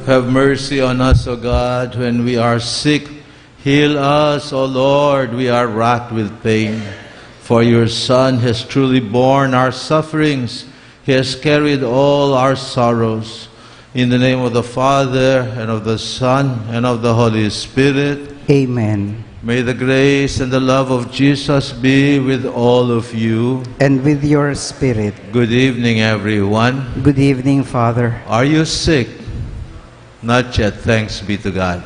Have mercy on us, O God, when we are sick. Heal us, O Lord, we are racked with pain. For your Son has truly borne our sufferings. He has carried all our sorrows. In the name of the Father, and of the Son, and of the Holy Spirit. Amen. May the grace and the love of Jesus be with all of you. And with your spirit. Good evening, everyone. Good evening, Father. Are you sick? Not yet, thanks be to God.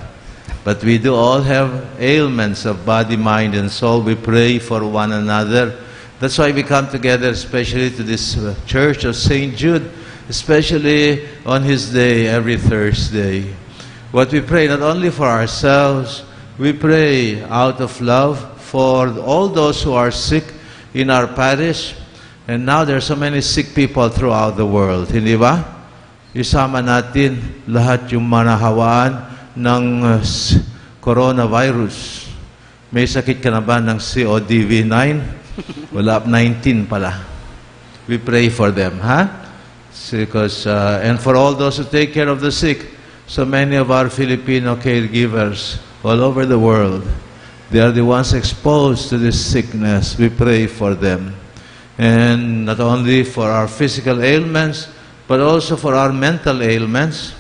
But we do all have ailments of body, mind, and soul. We pray for one another. That's why we come together, especially to this church of St. Jude, especially on his day, every Thursday. What we pray, not only for ourselves, we pray out of love for all those who are sick in our parish. And now there are so many sick people throughout the world. Hindi ba? Isama natin lahat yung manahawaan ng coronavirus. May sakit ka na ba ng CODV-9? Wala, 19 pala. We pray for them, huh? Because, and for all those who take care of the sick, so many of our Filipino caregivers all over the world, they are the ones exposed to this sickness. We pray for them. And not only for our physical ailments, but also for our mental ailments,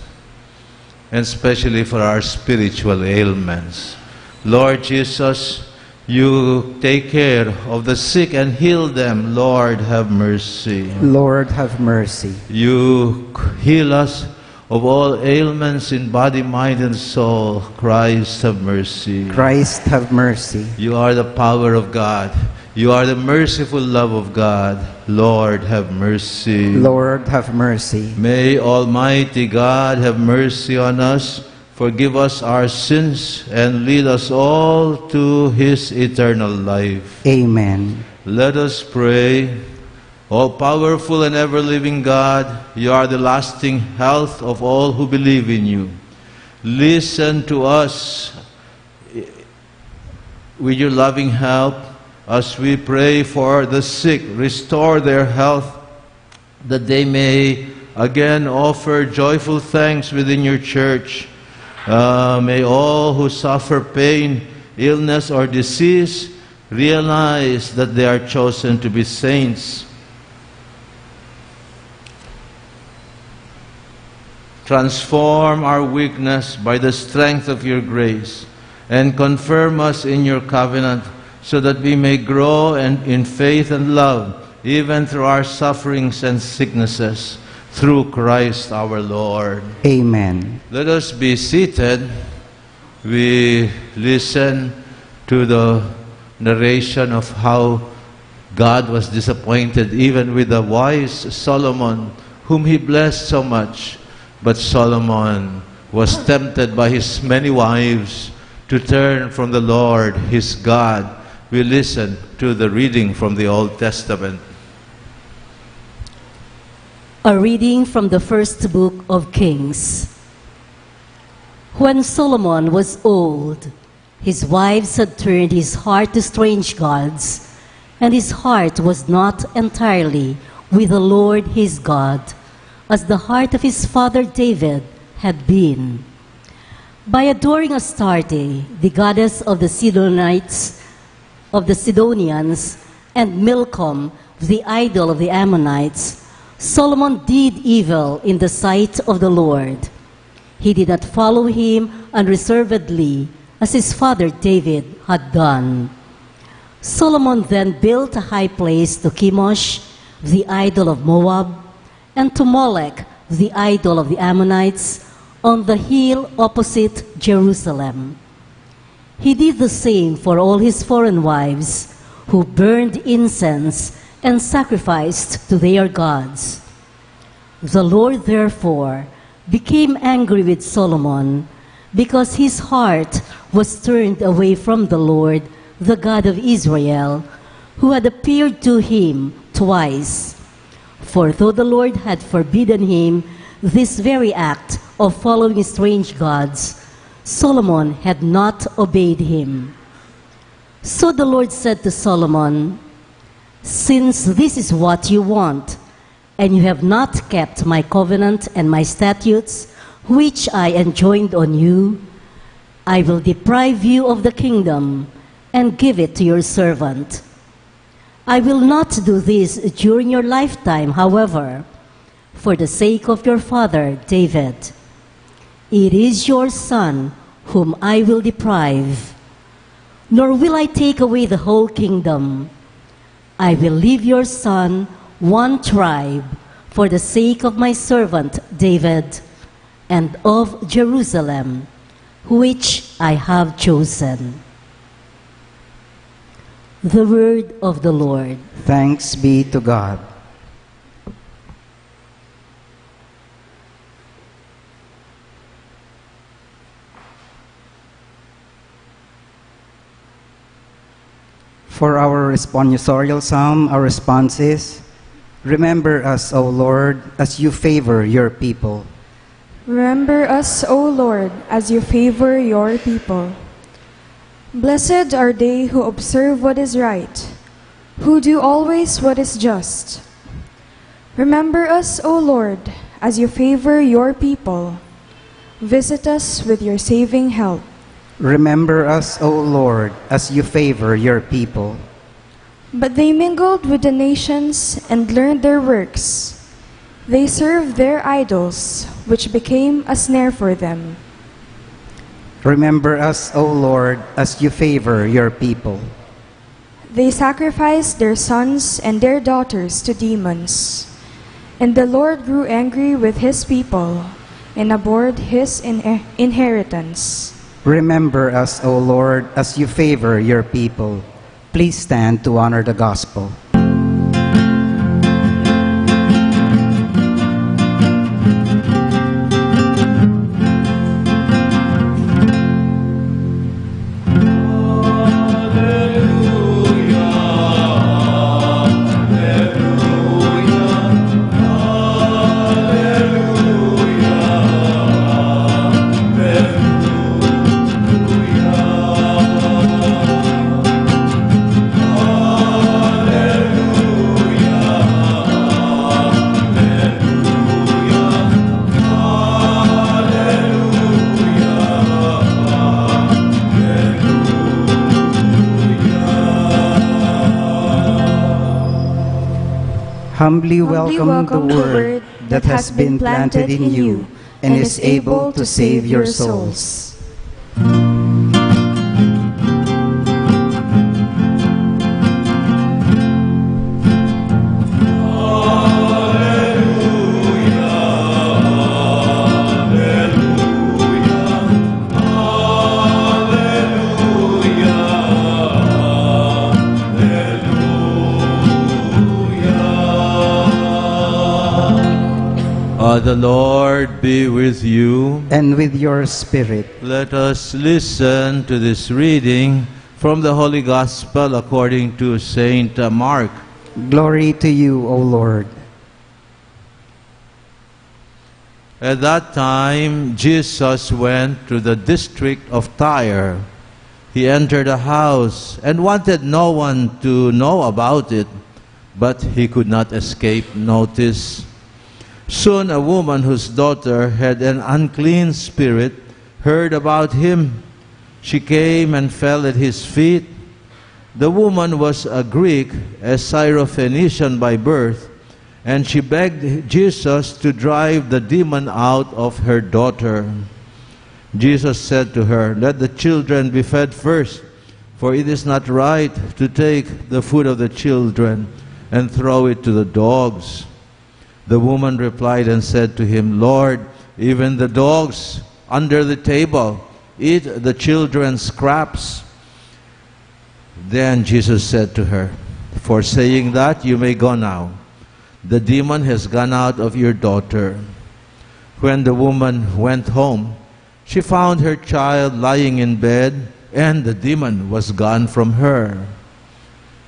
and especially for our spiritual ailments. Lord Jesus, you take care of the sick and heal them. Lord, have mercy. Lord, have mercy. You heal us of all ailments in body, mind, and soul. Christ, have mercy. Christ, have mercy. You are the power of God. You are the merciful love of God. Lord, have mercy. Lord, have mercy. May Almighty God have mercy on us, forgive us our sins, and lead us all to His eternal life. Amen. Let us pray. All-powerful and ever-living God, you are the lasting health of all who believe in you. Listen to us with your loving help as we pray for the sick. Restore their health, that they may again offer joyful thanks within your church. May all who suffer pain, illness, or disease realize that they are chosen to be saints. Transform our weakness by the strength of your grace, and confirm us in your covenant, so that we may grow in faith and love, even through our sufferings and sicknesses, through Christ our Lord. Amen. Let us be seated. We listen to the narration of how God was disappointed even with the wise Solomon, whom he blessed so much. But Solomon was tempted by his many wives to turn from the Lord his God. We listen to the reading from the Old Testament. A reading from the first book of Kings. When Solomon was old, his wives had turned his heart to strange gods, and his heart was not entirely with the Lord his God, as the heart of his father David had been. By adoring Astarte, the goddess of the Sidonians, and Milcom, the idol of the Ammonites, Solomon did evil in the sight of the Lord. He did not follow him unreservedly, as his father David had done. Solomon then built a high place to Chemosh, the idol of Moab, and to Molech, the idol of the Ammonites, on the hill opposite Jerusalem. He did the same for all his foreign wives, who burned incense and sacrificed to their gods. The Lord therefore became angry with Solomon, because his heart was turned away from the Lord, the God of Israel, who had appeared to him twice. For though the Lord had forbidden him this very act of following strange gods, Solomon had not obeyed him. So the Lord said to Solomon, "Since this is what you want, and you have not kept my covenant and my statutes, which I enjoined on you, I will deprive you of the kingdom and give it to your servant. I will not do this during your lifetime, however, for the sake of your father David. It is your son whom I will deprive, nor will I take away the whole kingdom. I will leave your son one tribe for the sake of my servant David and of Jerusalem, which I have chosen. The word of the Lord. Thanks be to God. For our responsorial psalm, our response is, Remember us, O Lord, as you favor your people. Remember us, O Lord, as you favor your people. Blessed are they who observe what is right, who do always what is just. Remember us, O Lord, as you favor your people. Visit us with your saving help. Remember us, O Lord, as you favor your people. But they mingled with the nations and learned their works. They served their idols, which became a snare for them. Remember us, O Lord, as you favor your people. They sacrificed their sons and their daughters to demons. And the Lord grew angry with his people and abhorred his inheritance. Remember us, O Lord, as you favor your people. Please stand to honor the gospel. Humbly welcome the word that has been planted in you and is able to save your souls. The Lord be with you. And with your spirit. Let us listen to this reading from the Holy Gospel according to Saint Mark. Glory to you, O Lord. At that time, Jesus went to the district of Tyre. He entered a house and wanted no one to know about it, but he could not escape notice. Soon a woman whose daughter had an unclean spirit heard about him. She came and fell at his feet. The woman was a Greek, a Syrophoenician by birth, and she begged Jesus to drive the demon out of her daughter. Jesus said to her, "Let the children be fed first, for it is not right to take the food of the children and throw it to the dogs." The woman replied and said to him, "Lord, even the dogs under the table eat the children's scraps." Then Jesus said to her, "For saying that, you may go now. The demon has gone out of your daughter." When the woman went home, she found her child lying in bed, and the demon was gone from her.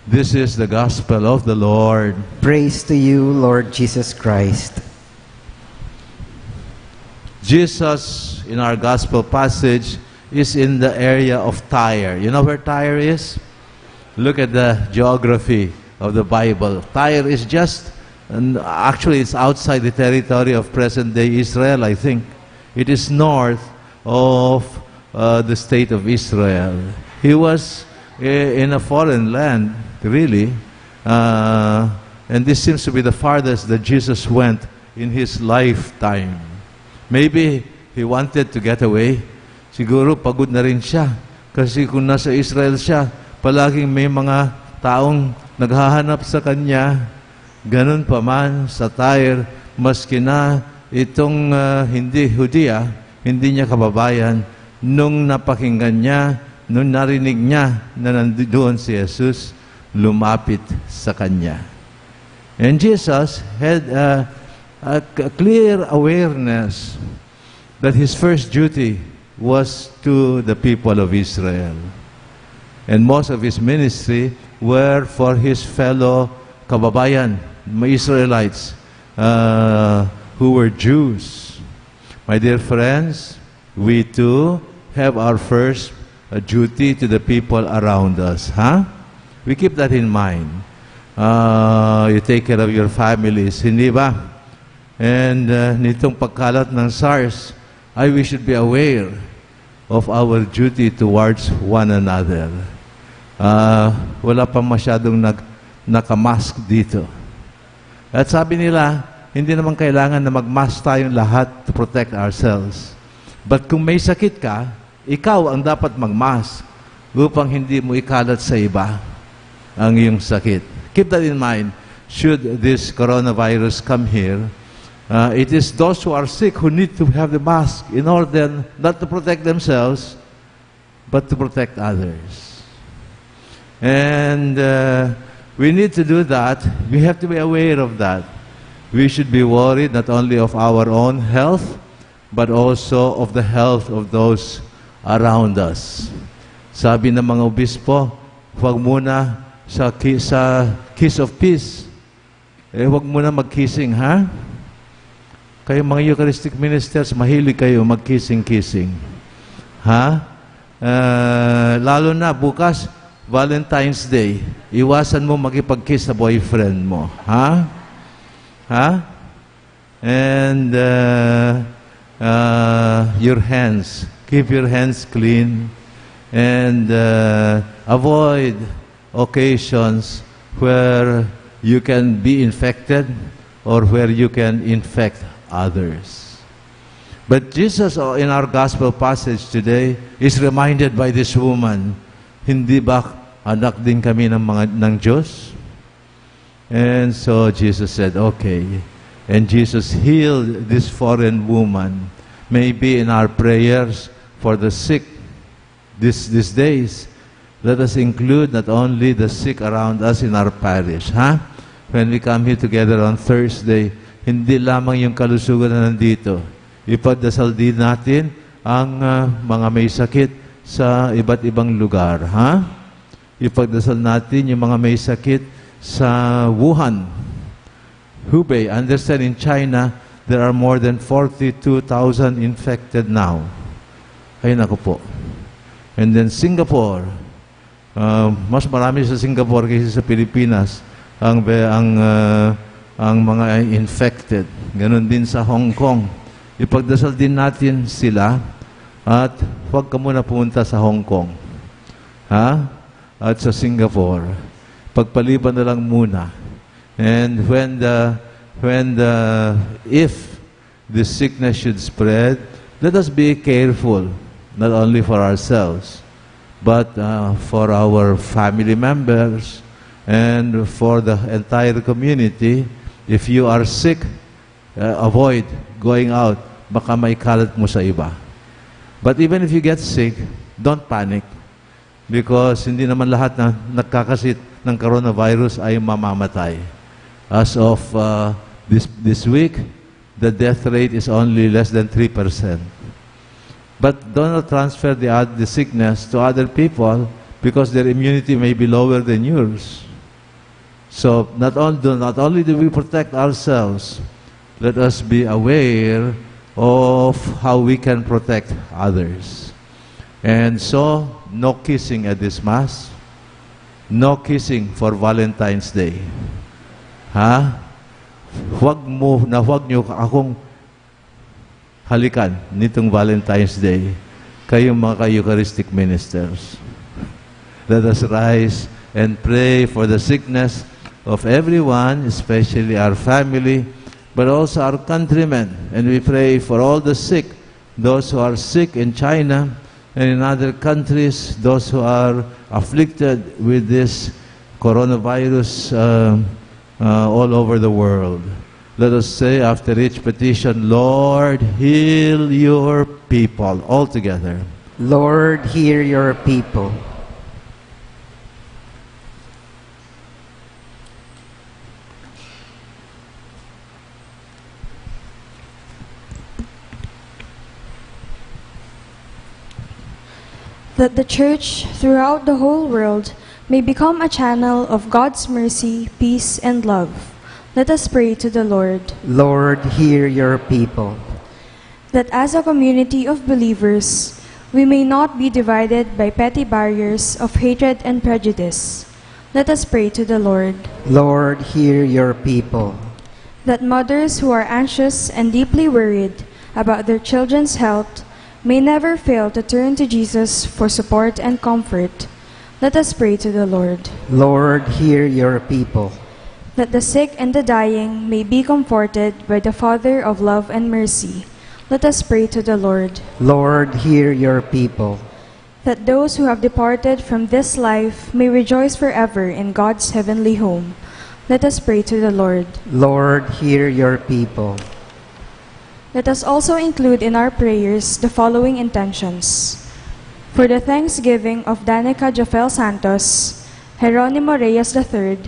This is the gospel of the Lord. Praise to you, Lord Jesus Christ. Jesus, in our gospel passage, is in the area of Tyre. You know where Tyre is? Look at the geography of the Bible. Tyre is just, actually it's outside the territory of present-day Israel, I think. It is north of the state of Israel. He was in a foreign land, really. And this seems to be the farthest that Jesus went in His lifetime. Maybe He wanted to get away. Siguro pagod na rin siya. Kasi kung nasa Israel siya, palaging may mga taong naghahanap sa Kanya. Ganun pa man sa Tyre, maski na itong hindi Hudiya, hindi niya kababayan, nung napakinggan niya, nung narinig niya na nandoon si Jesus, lumapit sa Kanya. And Jesus had a clear awareness that His first duty was to the people of Israel. And most of His ministry were for His fellow kababayan, Israelites, who were Jews. My dear friends, we too have our first duty to the people around us. We keep that in mind. You take care of your families, hindi ba? And nitong pagkalat ng SARS, we should be aware of our duty towards one another. Wala pa masyadong nakamask dito. At sabi nila, hindi naman kailangan na magmask tayong lahat to protect ourselves. But kung may sakit ka, ikaw ang dapat magmask upang hindi mo ikalat sa iba ang iyong sakit. Keep that in mind. Should this coronavirus come here, it is those who are sick who need to have the mask in order not to protect themselves, but to protect others. And we need to do that. We have to be aware of that. We should be worried not only of our own health, but also of the health of those around us. Sabi ng mga obispo, huwag muna sa kiss of peace. Huwag muna mag-kissing, ha? Kayo mga Eucharistic ministers, mahilig kayo mag-kissing-kissing. Ha? Lalo na bukas, Valentine's Day, iwasan mo makipag-kiss sa boyfriend mo. Ha? Ha? And your hands. Keep your hands clean. And avoid occasions where you can be infected or where you can infect others. But Jesus, in our gospel passage today, is reminded by this woman, hindi ba anak din kami ng Diyos? And so Jesus said, okay. And Jesus healed this foreign woman. Maybe in our prayers for the sick these days, let us include not only the sick around us in our parish. When we come here together on Thursday, hindi lamang yung kalusugan na nandito. Ipagdasal din natin ang mga may sakit sa iba't ibang lugar. Ipagdasal natin yung mga may sakit sa Wuhan, Hubei. Understand, in China, there are more than 42,000 infected now. Ay, naku po. And then Singapore, mas marami sa Singapore kaysa sa Pilipinas ang mga infected. Ganon din sa Hong Kong. Ipagdasal din natin sila at huwag ka muna pumunta sa Hong Kong. At sa Singapore. Pagpaliban na lang muna. And if the sickness should spread, let us be careful, not only for ourselves, but for our family members and for the entire community. If you are sick, avoid going out. Baka may kalat mo sa iba. But even if you get sick, don't panic. Because hindi naman lahat na nagkakasit ng coronavirus ay mamamatay. As of this week, the death rate is only less than 3%. But do not transfer the sickness to other people because their immunity may be lower than yours. So not only do we protect ourselves, let us be aware of how we can protect others. And so, no kissing at this Mass. No kissing for Valentine's Day. Huwag niyo akong halikan nitong Valentine's Day, kayong mga Eucharistic ministers. Let us rise and pray for the sickness of everyone, especially our family, but also our countrymen. And we pray for all the sick, those who are sick in China and in other countries, those who are afflicted with this coronavirus all over the world. Let us say after each petition, Lord, heal your people. All together. Lord, hear your people. That the Church throughout the whole world may become a channel of God's mercy, peace, and love. Let us pray to the Lord. Lord, hear your people. That as a community of believers, we may not be divided by petty barriers of hatred and prejudice. Let us pray to the Lord. Lord, hear your people. That mothers who are anxious and deeply worried about their children's health may never fail to turn to Jesus for support and comfort. Let us pray to the Lord. Lord, hear your people. That the sick and the dying may be comforted by the Father of love and mercy. Let us pray to the Lord. Lord, hear your people. That those who have departed from this life may rejoice forever in God's heavenly home. Let us pray to the Lord. Lord, hear your people. Let us also include in our prayers the following intentions. For the thanksgiving of Danica Jofel Santos, Jeronimo Reyes III,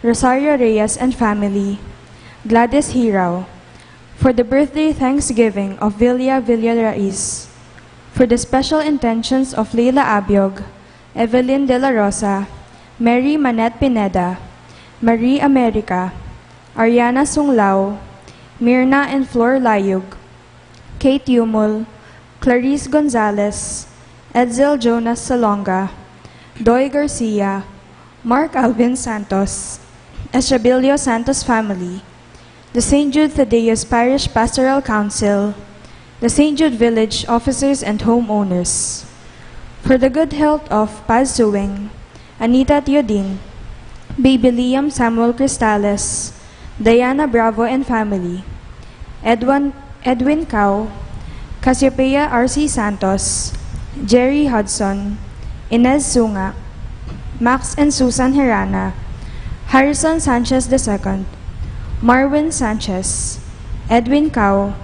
Rosario Reyes and family, Gladys Hirao. For the birthday thanksgiving of Villa Villaraiz. For the special intentions of Leila Abiog, Evelyn De La Rosa, Mary Manette Pineda, Marie America, Ariana Sunglao, Mirna and Flor Layug, Kate Yumul, Clarice Gonzalez, Edsel Jonas Salonga, Doy Garcia, Mark Alvin Santos, Estrabilio Santos family, the St. Jude Thaddeus Parish Pastoral Council, the St. Jude Village officers and homeowners. For the good health of Paz Suwing, Anita Teodin, Baby Liam Samuel Cristales, Diana Bravo and family, Edwin Cao, Cassiopeia R.C. Santos, Jerry Hudson, Inez Sunga, Max and Susan Herana, Harrison Sanchez II, Marwin Sanchez, Edwin Cao,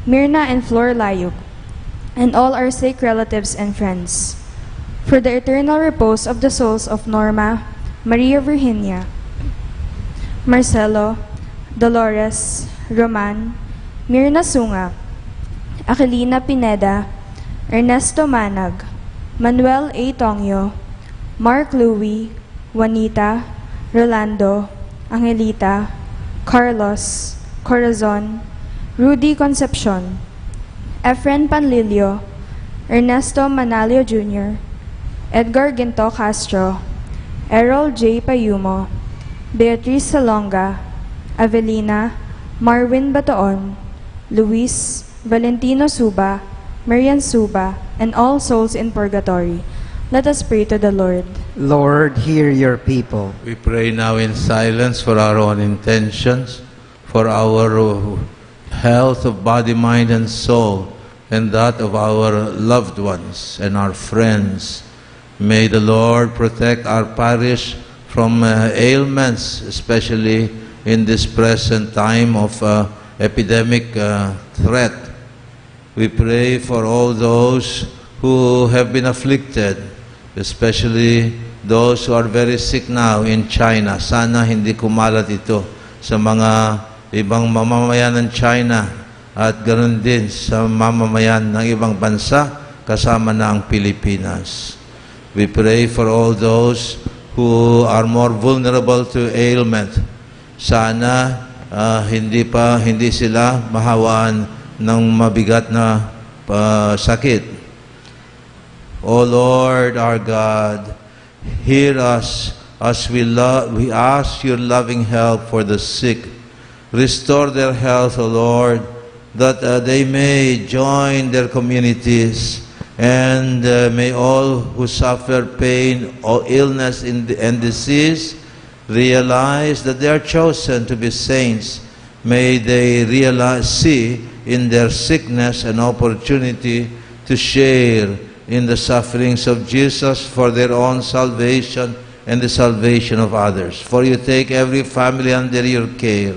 Mirna and Flor Layug, and all our sick relatives and friends. For the eternal repose of the souls of Norma, Maria Virginia, Marcelo, Dolores, Roman, Mirna Sunga, Aquilina Pineda, Ernesto Manag, Manuel A. Tongyo, Mark Louie, Juanita, Rolando, Angelita, Carlos, Corazon, Rudy Concepcion, Efren Panlilio, Ernesto Manalio Jr., Edgar Ginto Castro, Errol J. Payumo, Beatriz Salonga, Avelina, Marwin Batoon, Luis, Valentino Suba, Marian Suba, and all souls in purgatory. Let us pray to the Lord. Lord, hear your people. We pray now in silence for our own intentions, for our health of body, mind, and soul, and that of our loved ones and our friends. May the Lord protect our parish from ailments, especially in this present time of epidemic threat. We pray for all those who have been afflicted, especially those who are very sick now in China. Sana hindi kumalat ito sa mga ibang mamamayan ng China at ganoon din sa mamamayan ng ibang bansa kasama na ang Pilipinas. We pray for all those who are more vulnerable to ailment. Sana hindi sila mahawaan ng mabigat na sakit. O Lord our God, hear us as we ask your loving help for the sick. Restore their health, O Lord, that they may join their communities, and may all who suffer pain or illness and disease realize that they are chosen to be saints. May they see in their sickness an opportunity to share in the sufferings of Jesus for their own salvation and the salvation of others. For you take every family under your care.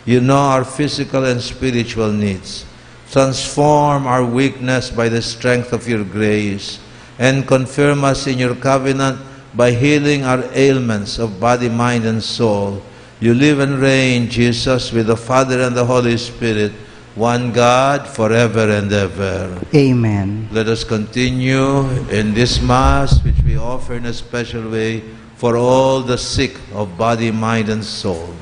You know our physical and spiritual needs. Transform our weakness by the strength of your grace, and confirm us in your covenant by healing our ailments of body, mind, and soul. You live and reign, Jesus, with the Father and the Holy Spirit, one God, forever and ever. Amen. Let us continue in this Mass, which we offer in a special way for all the sick of body, mind, and soul.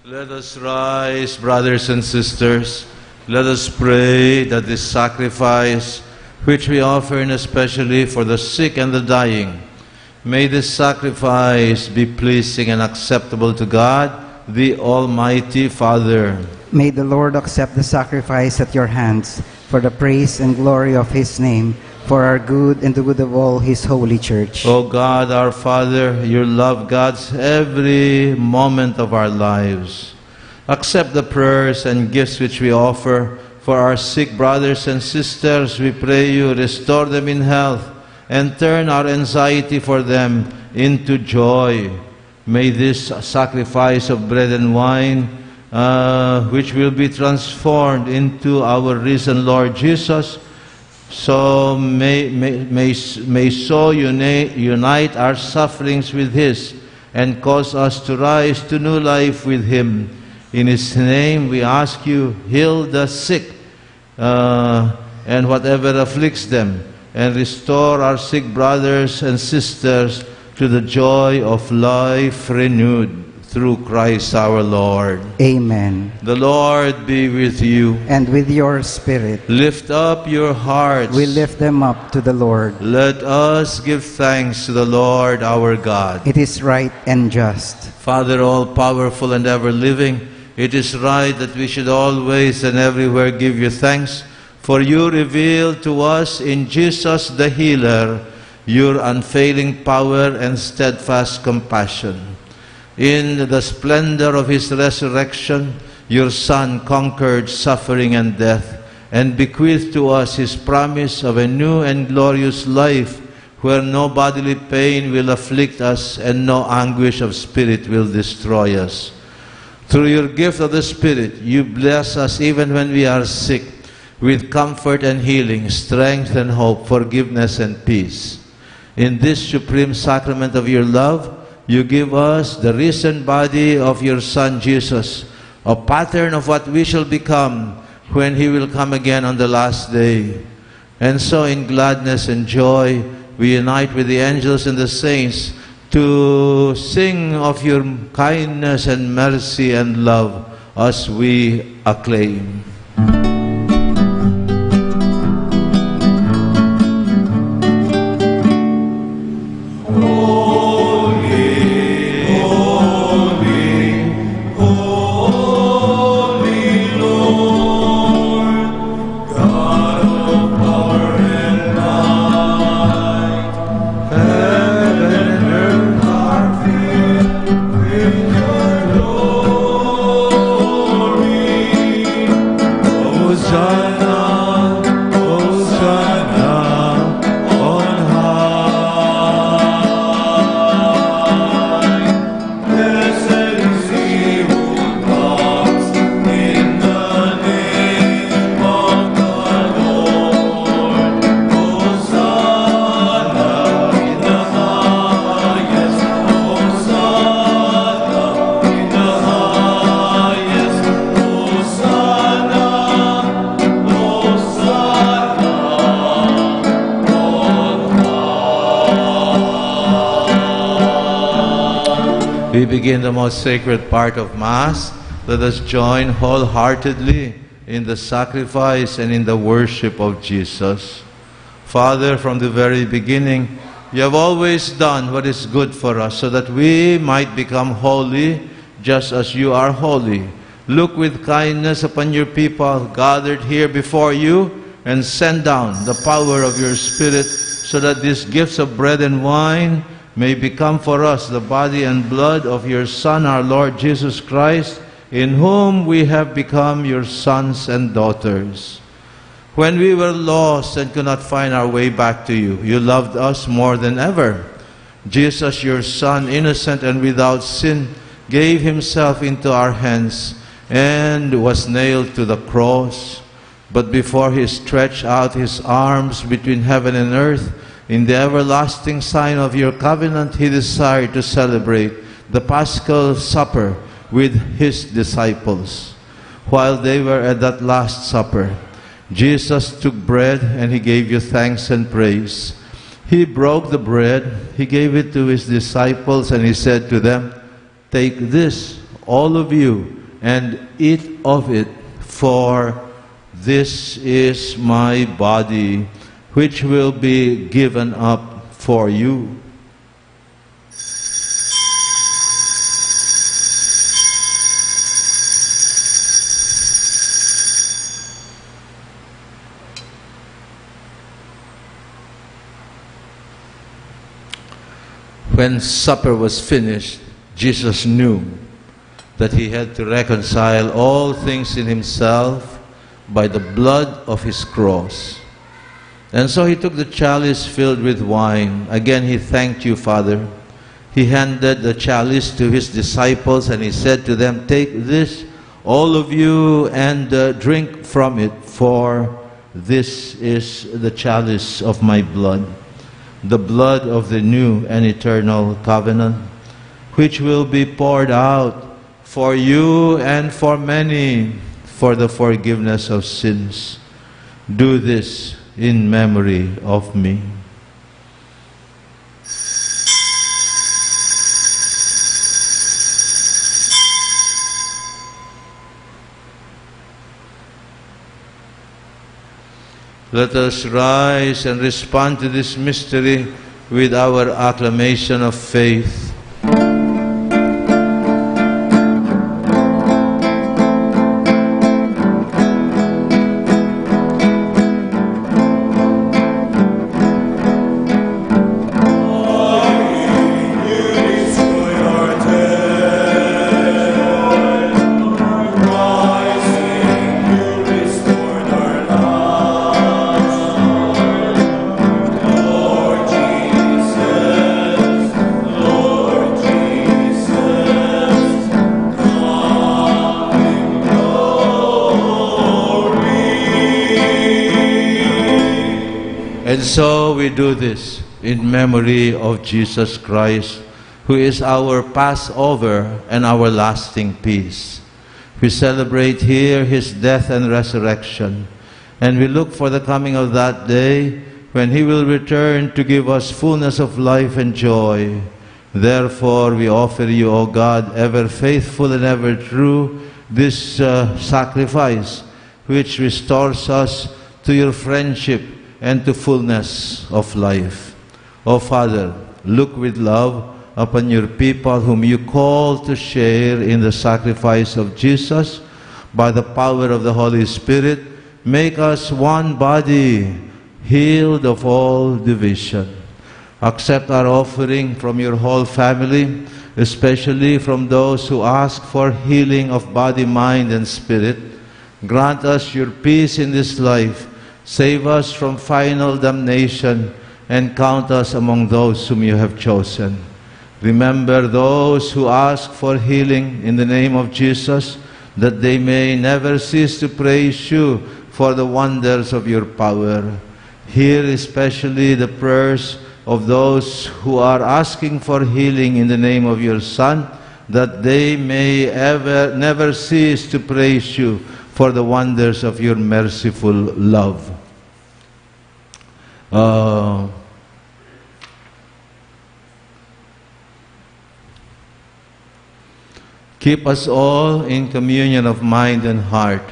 Let us rise, brothers and sisters. Let us pray that this sacrifice, which we offer in especially for the sick and the dying, may this sacrifice be pleasing and acceptable to God, the Almighty Father. May the Lord accept the sacrifice at your hands for the praise and glory of His name, for our good and the good of all His holy church. O God, our Father, your love guides every moment of our lives. Accept the prayers and gifts which we offer for our sick brothers and sisters. We pray you, restore them in health and turn our anxiety for them into joy. May this sacrifice of bread and wine, which will be transformed into our risen Lord Jesus, so may so unite our sufferings with His and cause us to rise to new life with Him. In His name we ask you, heal the sick and whatever afflicts them, and restore our sick brothers and sisters to the joy of life renewed. through Christ our Lord. Amen. The Lord be with you. And with your spirit, Lift up your hearts. we lift them up to the Lord. Let us give thanks to the Lord our God. It is right and just. Father, all-powerful and ever-living, it is right that we should always and everywhere give you thanks, for you revealed to us in Jesus the healer your unfailing power and steadfast compassion. In the splendor of his resurrection, your Son conquered suffering and death, and bequeathed to us his promise of a new and glorious life, where no bodily pain will afflict us and no anguish of spirit will destroy us. Through your gift of the Spirit, you bless us even when we are sick, with comfort and healing, strength and hope, forgiveness and peace. In this supreme sacrament of your love, you give us the risen body of your Son Jesus, a pattern of what we shall become when he will come again on the last day. And so in gladness and joy, we unite with the angels and the saints to sing of your kindness and mercy and love as we acclaim. We begin the most sacred part of Mass. Let us join wholeheartedly in the sacrifice and in the worship of Jesus. Father, from the very beginning, you have always done what is good for us, so that we might become holy just as you are holy. Look with kindness upon your people gathered here before you, and send down the power of your Spirit, so that these gifts of bread and wine may become for us the body and blood of your Son, our Lord Jesus Christ, in whom we have become your sons and daughters. When we were lost and could not find our way back to you, you loved us more than ever. Jesus, your Son, innocent and without sin, gave himself into our hands and was nailed to the cross. But before he stretched out his arms between heaven and earth, in the everlasting sign of your covenant, he desired to celebrate the Paschal supper with his disciples. While they were at that last supper, Jesus took bread and he gave you thanks and praise. He broke the bread, he gave it to his disciples, and he said to them, "Take this, all of you, and eat of it, for this is my body, which will be given up for you." When supper was finished, Jesus knew that he had to reconcile all things in himself by the blood of his cross. And so he took the chalice filled with wine. Again he thanked you, Father. He handed the chalice to his disciples and he said to them, "Take this, all of you, and drink from it, for this is the chalice of my blood, the blood of the new and eternal covenant, which will be poured out for you and for many for the forgiveness of sins. Do this in memory of me." Let us rise and respond to this mystery with our acclamation of faith. And so we do this in memory of Jesus Christ, who is our Passover and our lasting peace. We celebrate here His death and resurrection, and we look for the coming of that day when He will return to give us fullness of life and joy. Therefore, we offer you, O God, ever faithful and ever true, this sacrifice, which restores us to your friendship and to fullness of life. O Father, look with love upon your people whom you call to share in the sacrifice of Jesus. By the power of the Holy Spirit, make us one body, healed of all division. Accept our offering from your whole family, especially from those who ask for healing of body, mind, and spirit. Grant us your peace in this life. Save us from final damnation and count us among those whom you have chosen. Remember those who ask for healing in the name of Jesus, that they may never cease to praise you for the wonders of your power. Hear especially the prayers of those who are asking for healing in the name of your Son, that they may never cease to praise you for the wonders of your merciful love. Keep us all in communion of mind and heart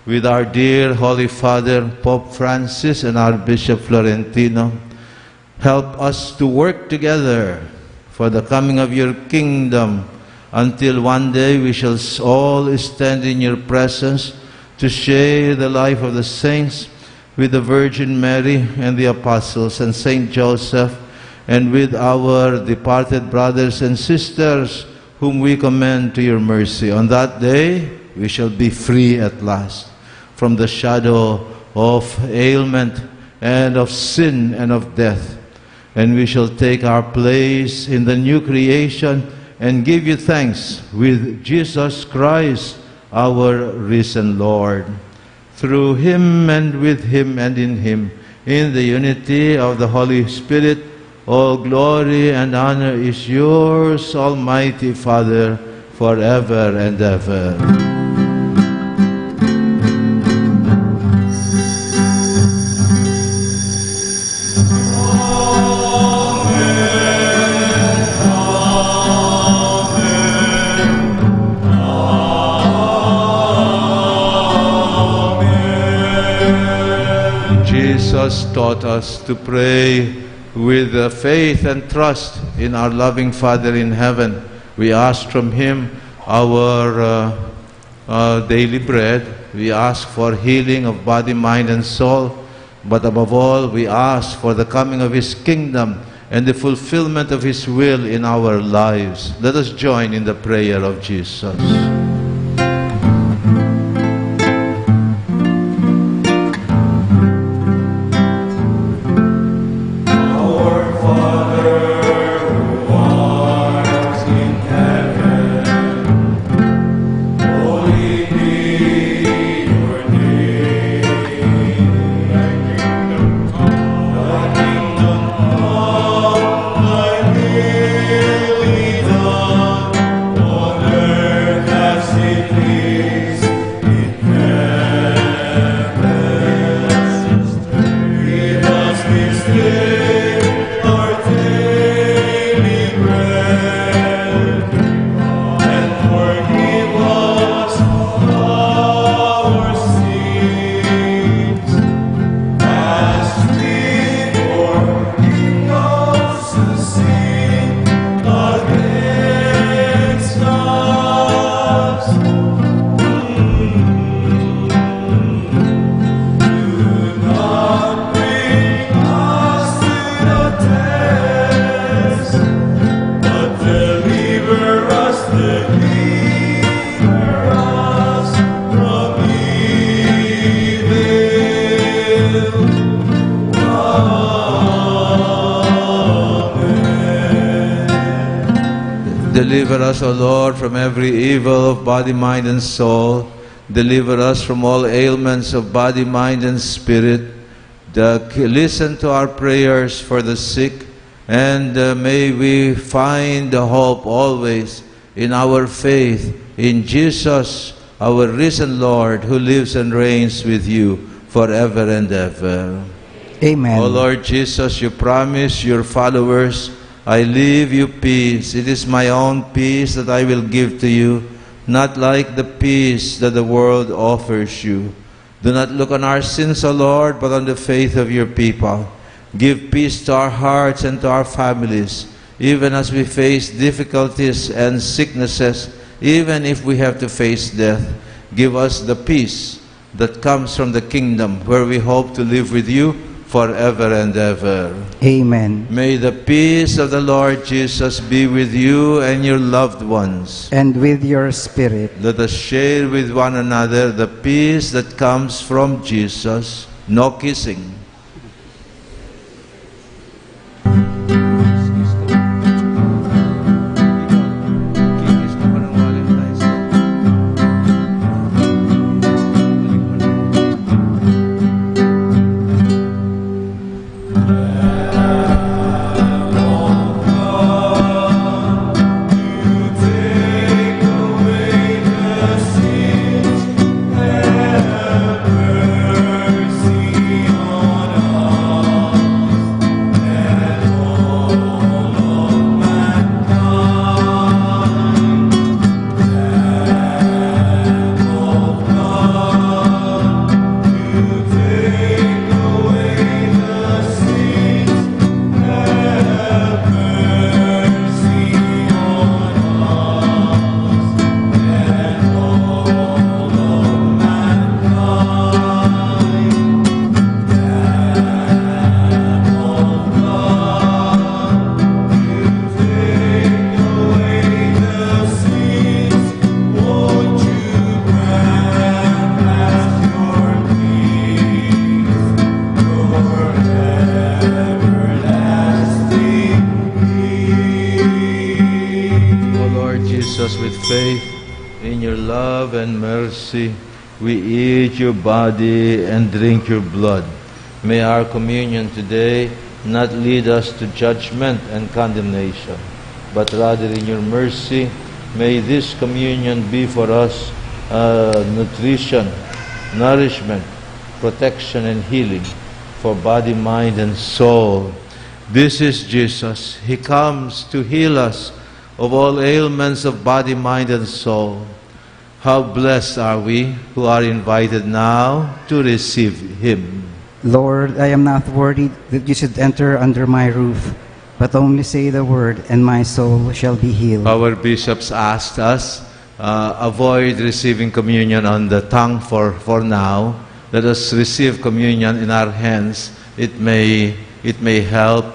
with our dear Holy Father, Pope Francis, and our Bishop Florentino. Help us to work together for the coming of your kingdom, until one day we shall all stand in your presence to share the life of the saints with the Virgin Mary and the Apostles and Saint Joseph, and with our departed brothers and sisters whom we commend to your mercy. On that day, we shall be free at last from the shadow of ailment and of sin and of death. And we shall take our place in the new creation and give you thanks with Jesus Christ, our risen Lord. Through him and with him and in him, in the unity of the Holy Spirit, all glory and honor is yours, Almighty Father, forever and ever. Jesus taught us to pray with faith and trust in our loving Father in heaven. We ask from him our daily bread. We ask for healing of body, mind, and soul. But above all, we ask for the coming of his kingdom and the fulfillment of his will in our lives. Let us join in the prayer of Jesus. As Deliver us, O Lord, from every evil of body, mind, and soul. Deliver us from all ailments of body, mind, and spirit. Listen to our prayers for the sick, and may we find the hope always in our faith in Jesus, our risen Lord, who lives and reigns with you forever and ever. Amen. O Lord Jesus, you promise your followers, I leave you peace. It is my own peace that I will give to you, not like the peace that the world offers you. Do not look on our sins, O Lord, but on the faith of your people. Give peace to our hearts and to our families, even as we face difficulties and sicknesses, even if we have to face death. Give us the peace that comes from the kingdom, where we hope to live with you forever and ever. Amen. May the peace of the Lord Jesus be with you and your loved ones. And with your spirit. Let us share with one another the peace that comes from Jesus. No kissing. We eat your body and drink your blood. May our communion today not lead us to judgment and condemnation, but rather in your mercy, may this communion be for us nutrition, nourishment, protection, and healing for body, mind, and soul. This is Jesus. He comes to heal us of all ailments of body, mind, and soul. How blessed are we who are invited now to receive Him. Lord, I am not worthy that you should enter under my roof, but only say the word, and my soul shall be healed. Our bishops asked us, avoid receiving communion on the tongue for now. Let us receive communion in our hands. It may help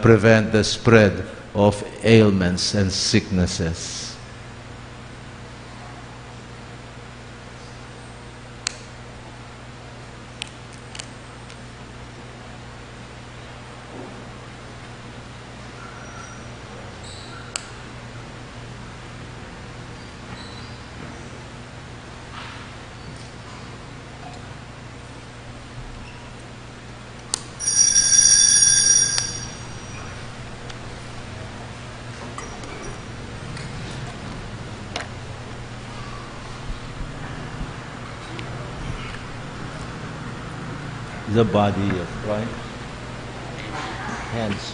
prevent the spread of ailments and sicknesses. The body of Christ. Hands.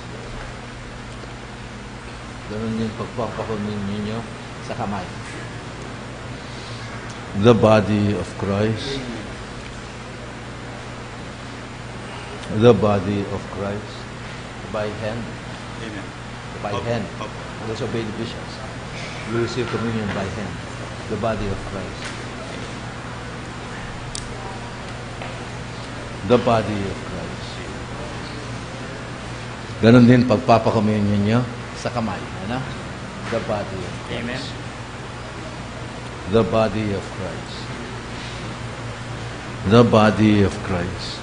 Ganun yung pagpapakunin ninyo sa kamay. The body of Christ. The body of Christ. By hand. Amen. By hand. Let us obey the bishops. We receive communion by hand. The body of Christ. The body of Christ. Ganon din pagpapakomunyon nyo sa kamay. Ano? The body of Christ. Amen. The body of Christ. The body of Christ.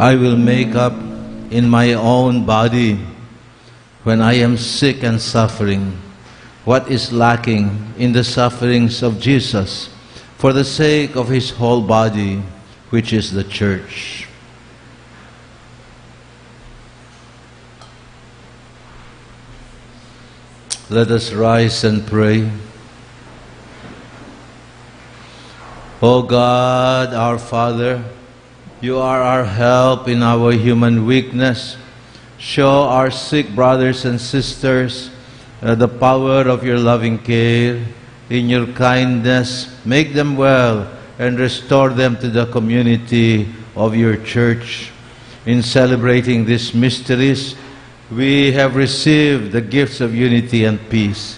I will make up in my own body when I am sick and suffering what is lacking in the sufferings of Jesus for the sake of his whole body, which is the church. Let us rise and pray. O God, our Father, you are our help in our human weakness. Show our sick brothers and sisters the power of your loving care. In your kindness, make them well and restore them to the community of your church. In celebrating these mysteries, we have received the gifts of unity and peace.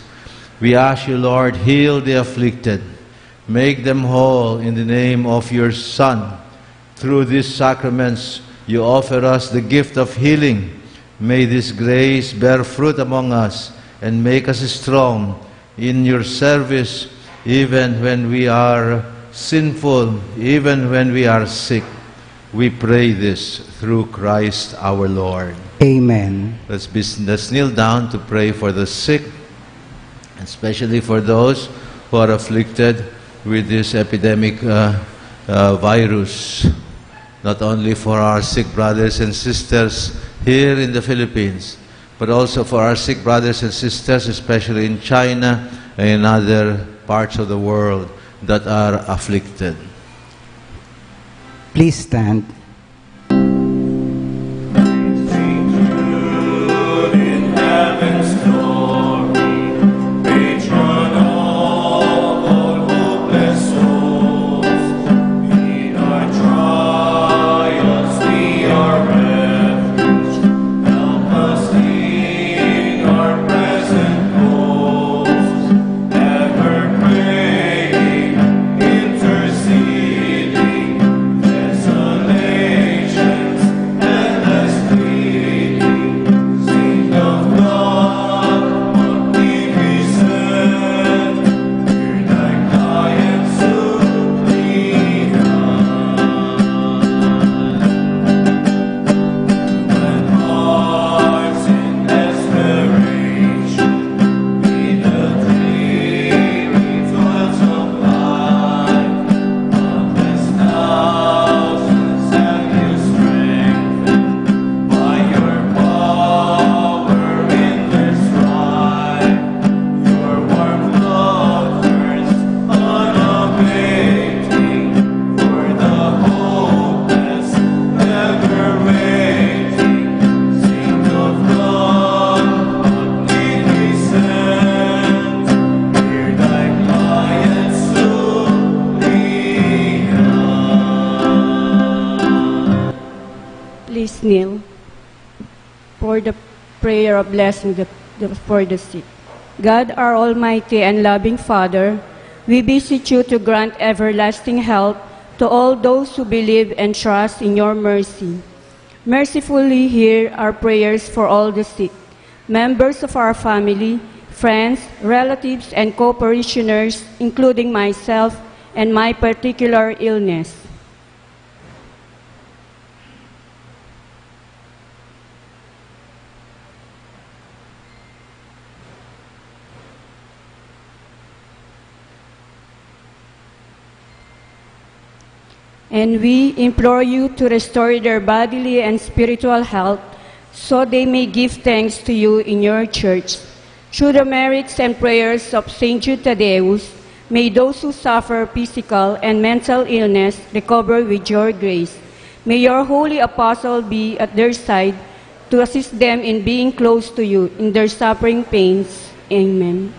We ask you, Lord, heal the afflicted. Make them whole in the name of your Son. Through these sacraments, you offer us the gift of healing. May this grace bear fruit among us and make us strong in your service, even when we are sinful, even when we are sick. We pray this through Christ our Lord. Amen. Let's kneel down to pray for the sick, especially for those who are afflicted with this epidemic virus. Not only for our sick brothers and sisters here in the Philippines, but also for our sick brothers and sisters, especially in China and in other parts of the world that are afflicted. Please stand. Jude in heaven's glory, for the prayer of blessing for the sick. God, our almighty and loving Father, we beseech you to grant everlasting health to all those who believe and trust in your mercy. Mercifully hear our prayers for all the sick, members of our family, friends, relatives, and co-parishioners, including myself and my particular illness. And we implore you to restore their bodily and spiritual health, so they may give thanks to you in your church. Through the merits and prayers of Saint Jude Thaddeus, may those who suffer physical and mental illness recover with your grace. May your holy apostle be at their side to assist them in being close to you in their suffering pains. Amen.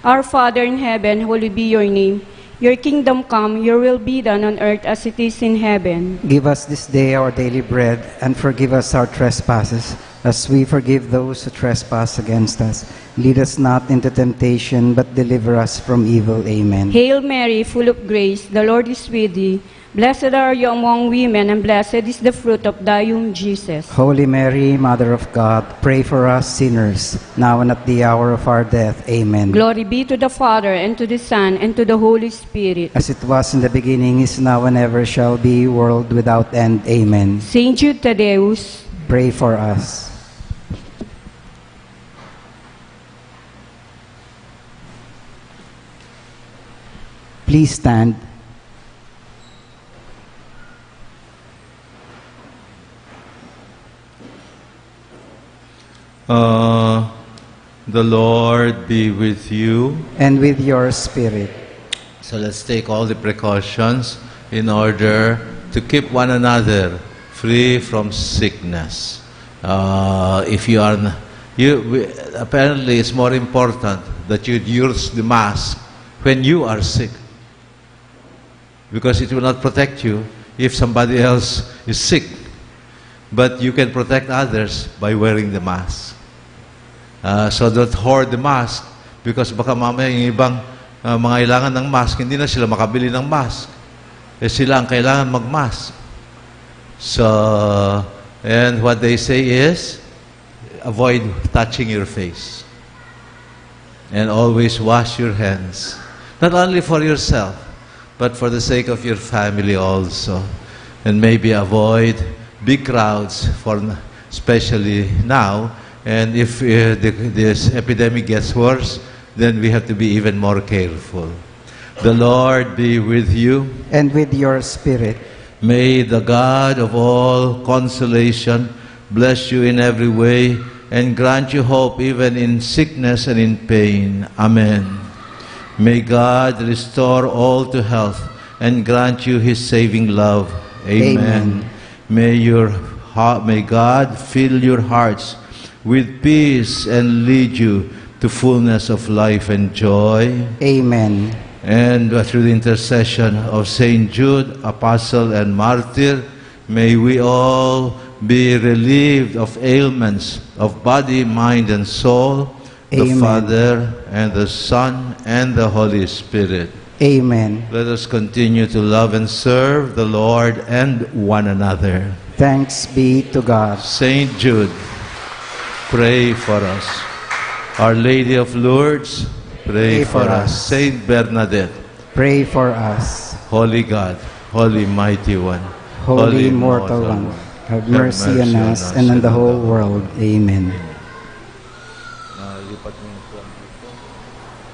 Our Father in heaven, hallowed be your name. Your kingdom come, your will be done on earth as it is in heaven. Give us this day our daily bread, and forgive us our trespasses, as we forgive those who trespass against us. Lead us not into temptation, but deliver us from evil. Amen. Hail Mary, full of grace, the Lord is with thee. Blessed are you among women, and blessed is the fruit of thy womb, Jesus. Holy Mary, Mother of God, pray for us sinners, now and at the hour of our death. Amen. Glory be to the Father, and to the Son, and to the Holy Spirit. As it was in the beginning, is now, and ever shall be, world without end. Amen. Saint Jude Thaddeus, Pray for us. Please stand. The Lord be with you. And with your spirit. So let's take all the precautions in order to keep one another free from sickness. If you are, apparently it's more important that you use the mask when you are sick, because it will not protect you if somebody else is sick. But you can protect others by wearing the mask. So don't hoard the mask, because baka mamaya yung ibang mga kailangan ng mask, hindi na sila makabili ng mask. Eh sila ang kailangan mag-mask. So, and what they say is, avoid touching your face. And always wash your hands. Not only for yourself, but for the sake of your family also. And maybe avoid big crowds, especially now. And if this epidemic gets worse, then we have to be even more careful. The Lord be with you. And with your spirit. May the God of all consolation bless you in every way and grant you hope even in sickness and in pain. Amen. May God restore all to health and grant you His saving love. Amen. May God fill your hearts with peace and lead you to fullness of life and joy. Amen. And through the intercession of Saint Jude, Apostle and Martyr, may we all be relieved of ailments of body, mind, and soul, the Amen. Father, and the Son, and the Holy Spirit. Amen. Let us continue to love and serve the Lord and one another. Thanks be to God. Saint Jude, pray for us. Our Lady of Lourdes, pray for us. Saint Bernadette, Pray for us. Holy God, Holy Mighty One, Holy Immortal One, have mercy on us and on the whole world. Amen.